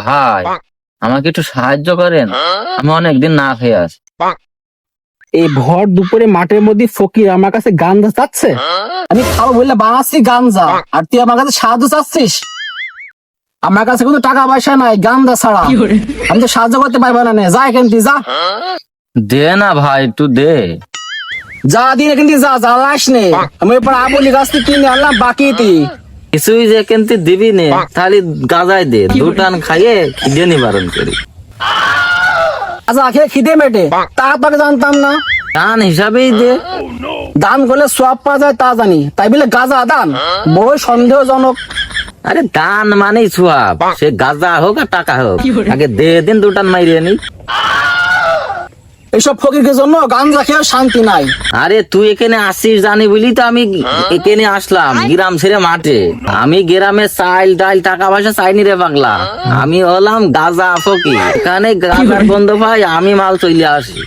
ভাই, আমাকে একটু সাহায্য করেন, আমি অনেকদিন না খেয়ে আছি। এই ভর দুপুরে মাঠের মধ্যে ফকির আমার কাছে গাঞ্জা চাচ্ছে, আমি খাবো বললে বানাচ্ছি গাঞ্জা, আর তুই আমার কাছে সাহায্য চাচ্ছিস? আমার কাছে কোনো টাকা পয়সা নাই গাঞ্জা ছাড়া, আমি তো সাহায্য করতে পারবো না। যা এখান থেকে যা, দে না ভাই, একটু দে। যা দিন এখান থেকে যা, জ্বালাস নে। আমি এরপর আবুলি গাছ থেকে কিনে আনলাম বাকি কিছুই যে কিন্তু দিবি নে, তাহলে গাজাই দে, দুটান খাইয়ে খিদে নিবারণ করি। আচ্ছা খেয়ে খিদে মেটে, তা তোকে জানতাম না। দান হিসাবেই দে। দান করলে সব পাওয়া যায় তা জানি, তাই বলে গাজা দান বড় সন্দেহজনক। আরে দান মানেই সোয়াব, সে গাজা হোক আর টাকা হোক, আগে দে দিন দুটান মাইরে নি। এইসব ফকিরকে জন্য গাঞ্জা খেয়ে শান্তি নাই। আরে তুই এখানে আসিস জানি বলি তো আমি এখানে আসলাম, গ্রাম ছেড়ে মাঠে। আমি গ্রামে চাইল ডাইল টাকা পয়সা চাইনি রে পাগলা, আমি হলাম গাজা ফকির। এখানে গাজার বন্ধ ভাই, আমি মাল চলে আসি।